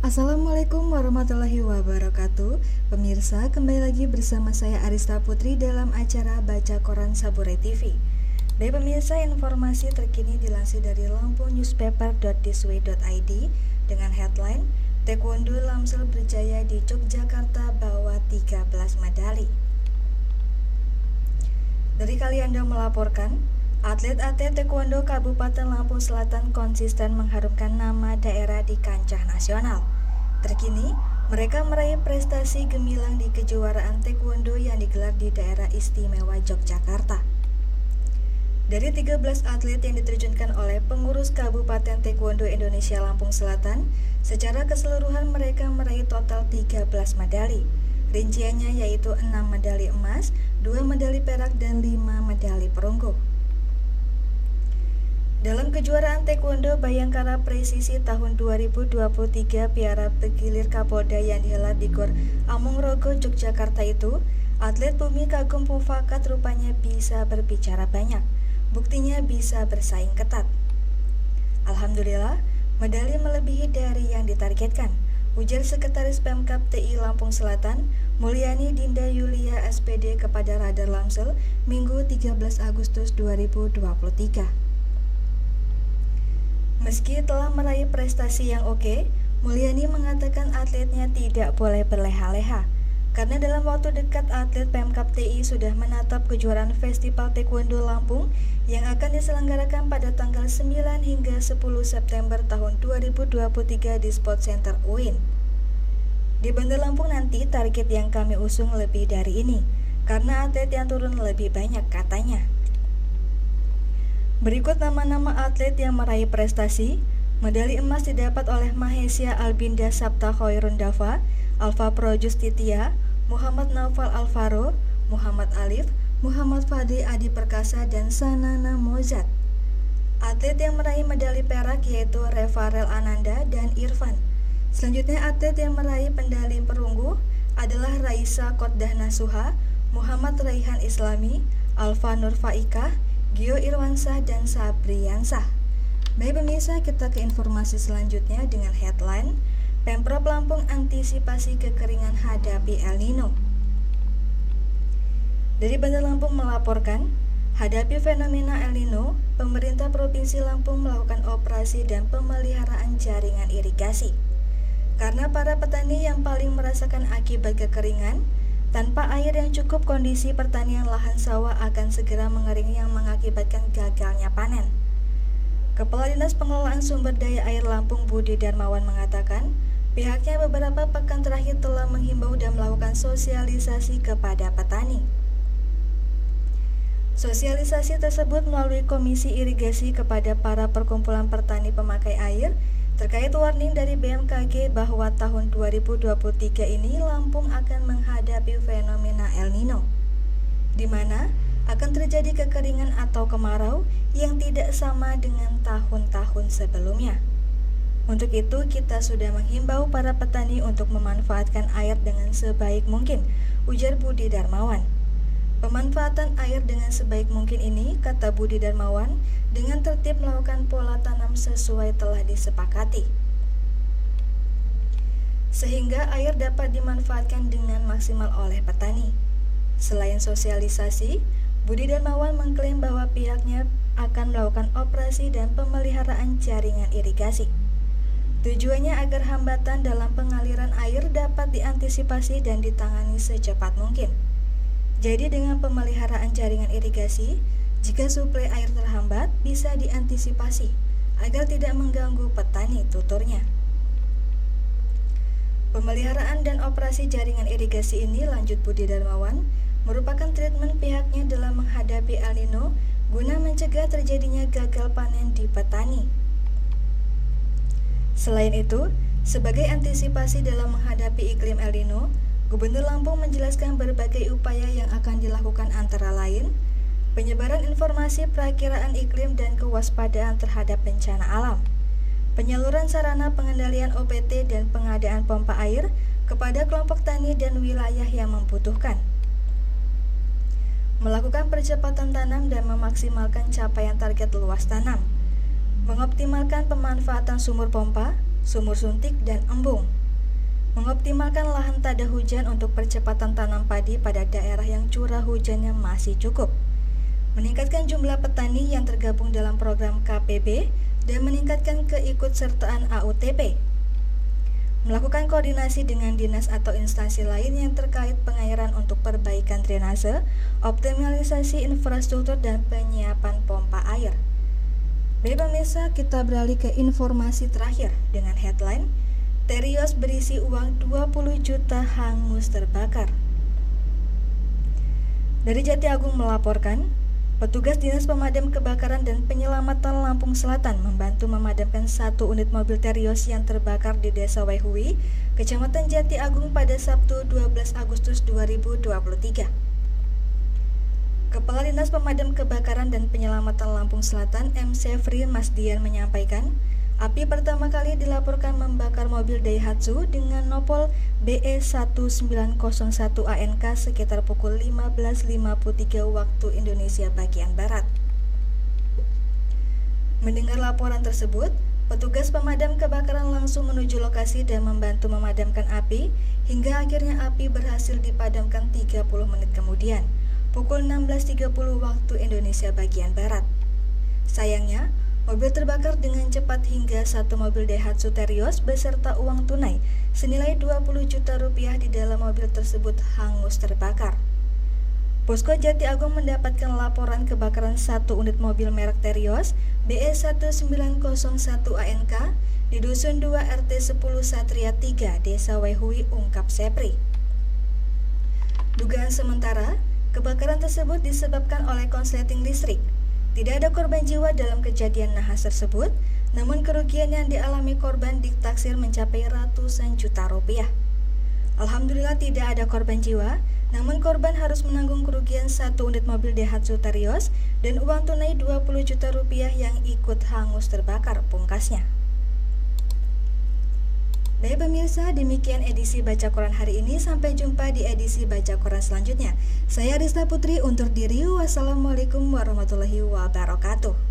Assalamualaikum warahmatullahi wabarakatuh. Pemirsa, kembali lagi bersama saya Arista Putri dalam acara Baca Koran Saburai TV. Baik pemirsa, informasi terkini dilansir dari lampung.newspaper.disway.id dengan headline Taekwondo Lamsel berjaya di Yogyakarta bawa 13 medali. Dari Kalianda melaporkan, atlet-atlet Taekwondo Kabupaten Lampung Selatan konsisten mengharumkan nama daerah di kancah nasional. Terkini, mereka meraih prestasi gemilang di kejuaraan Taekwondo yang digelar di daerah istimewa Yogyakarta. Dari 13 atlet yang diterjunkan oleh pengurus Kabupaten Taekwondo Indonesia Lampung Selatan, secara keseluruhan mereka meraih total 13 medali. Rinciannya yaitu 6 medali emas, 2 medali perak, dan 5 medali perunggu. Dalam kejuaraan Taekwondo Bayangkara Presisi tahun 2023 Piara Bergilir Kapolda yang dihelat di Gor Amongrogo, Yogyakarta itu, atlet Bumi Kagum Mufakat rupanya bisa berbicara banyak. Buktinya bisa bersaing ketat. Alhamdulillah, medali melebihi dari yang ditargetkan, ujar Sekretaris Pemkab TI Lampung Selatan, Mulyani Dinda Yulia SPD kepada Radar Lamsel, Minggu 13 Agustus 2023. Meski telah meraih prestasi yang oke, Mulyani mengatakan atletnya tidak boleh berleha-leha, karena dalam waktu dekat atlet Pemkab TI sudah menatap kejuaraan Festival Taekwondo Lampung yang akan diselenggarakan pada tanggal 9 hingga 10 September tahun 2023 di Sport Center UIN. Di Bandar Lampung nanti target yang kami usung lebih dari ini, karena atlet yang turun lebih banyak katanya. Berikut nama-nama atlet yang meraih prestasi. Medali emas didapat oleh Mahesya Albinda Sapta Khairun Dava, Alfa Pro Justitia, Muhammad Naufal Alvaro, Muhammad Alif, Muhammad Fadli Adi Perkasa, dan Sanana Mozat. Atlet yang meraih medali perak yaitu Revarel Ananda dan Irfan. Selanjutnya atlet yang meraih medali perunggu adalah Raisa Kotdahna Suha, Muhammad Raihan Islami, Alfa Nurfaikah, Gio Irwansah, dan Sabriansah. Baik pemirsa, kita ke informasi selanjutnya dengan headline Pemprov Lampung antisipasi kekeringan hadapi El Nino. Dari Bandar Lampung melaporkan, hadapi fenomena El Nino, pemerintah Provinsi Lampung melakukan operasi dan pemeliharaan jaringan irigasi. Karena para petani yang paling merasakan akibat kekeringan, tanpa air yang cukup, kondisi pertanian lahan sawah akan segera mengering yang mengakibatkan gagalnya panen. Kepala Dinas Pengelolaan Sumber Daya Air Lampung Budi Darmawan mengatakan, pihaknya beberapa pekan terakhir telah menghimbau dan melakukan sosialisasi kepada petani. Sosialisasi tersebut melalui Komisi Irigasi kepada para perkumpulan petani pemakai air, terkait warning dari BMKG bahwa tahun 2023 ini Lampung akan menghadapi fenomena El Nino, di mana akan terjadi kekeringan atau kemarau yang tidak sama dengan tahun-tahun sebelumnya. Untuk itu, kita sudah menghimbau para petani untuk memanfaatkan air dengan sebaik mungkin, ujar Budi Darmawan. Pemanfaatan air dengan sebaik mungkin ini, kata Budi Darmawan, dengan tertib melakukan pola tanam sesuai telah disepakati, sehingga air dapat dimanfaatkan dengan maksimal oleh petani. Selain sosialisasi, Budi Darmawan mengklaim bahwa pihaknya akan melakukan operasi dan pemeliharaan jaringan irigasi. Tujuannya agar hambatan dalam pengaliran air dapat diantisipasi dan ditangani secepat mungkin. Jadi dengan pemeliharaan jaringan irigasi, jika suplai air terhambat bisa diantisipasi agar tidak mengganggu petani, tuturnya. Pemeliharaan dan operasi jaringan irigasi ini, lanjut Budi Darmawan, merupakan treatment pihaknya dalam menghadapi El Nino guna mencegah terjadinya gagal panen di petani. Selain itu, sebagai antisipasi dalam menghadapi iklim El Nino, Gubernur Lampung menjelaskan berbagai upaya yang akan dilakukan antara lain penyebaran informasi perakiraan iklim dan kewaspadaan terhadap bencana alam, penyaluran sarana pengendalian OPT dan pengadaan pompa air kepada kelompok tani dan wilayah yang membutuhkan, melakukan percepatan tanam dan memaksimalkan capaian target luas tanam, mengoptimalkan pemanfaatan sumur pompa, sumur suntik, dan embung. Mengoptimalkan lahan tak ada hujan untuk percepatan tanam padi pada daerah yang curah hujannya masih cukup. Meningkatkan jumlah petani yang tergabung dalam program KPB dan meningkatkan keikutsertaan AUTP. Melakukan koordinasi dengan dinas atau instansi lain yang terkait pengairan untuk perbaikan drainase, optimalisasi infrastruktur, dan penyiapan pompa air. Baik pemirsa, kita beralih ke informasi terakhir dengan headline Terios berisi uang 20 juta hangus terbakar. Dari Jati Agung melaporkan, petugas Dinas Pemadam Kebakaran dan Penyelamatan Lampung Selatan membantu memadamkan satu unit mobil Terios yang terbakar di Desa Waihui, Kecamatan Jati Agung pada Sabtu 12 Agustus 2023. Kepala Dinas Pemadam Kebakaran dan Penyelamatan Lampung Selatan M. Sefri Masdian menyampaikan, api pertama kali dilaporkan membakar mobil Daihatsu dengan nopol BE1901ANK sekitar pukul 15.53 waktu Indonesia bagian Barat. Mendengar laporan tersebut, petugas pemadam kebakaran langsung menuju lokasi dan membantu memadamkan api hingga akhirnya api berhasil dipadamkan 30 menit kemudian, pukul 16.30 waktu Indonesia bagian Barat. Sayangnya, mobil terbakar dengan cepat hingga satu mobil Daihatsu Terios beserta uang tunai senilai 20 juta rupiah di dalam mobil tersebut hangus terbakar. Posko Jati Agung mendapatkan laporan kebakaran satu unit mobil merek Terios BE1901ANK di Dusun 2 RT 10 Satria 3 Desa Waihui, ungkap Sepri. Dugaan sementara, kebakaran tersebut disebabkan oleh konsleting listrik. Tidak ada korban jiwa dalam kejadian nahas tersebut, namun kerugian yang dialami korban ditaksir mencapai ratusan juta rupiah. Alhamdulillah tidak ada korban jiwa, namun korban harus menanggung kerugian satu unit mobil Daihatsu Terios dan uang tunai 20 juta rupiah yang ikut hangus terbakar, pungkasnya. Baik pemirsa, demikian edisi Baca Quran hari ini. Sampai jumpa di edisi Baca Quran selanjutnya. Saya Rista Putri undur diri. Wassalamualaikum warahmatullahi wabarakatuh.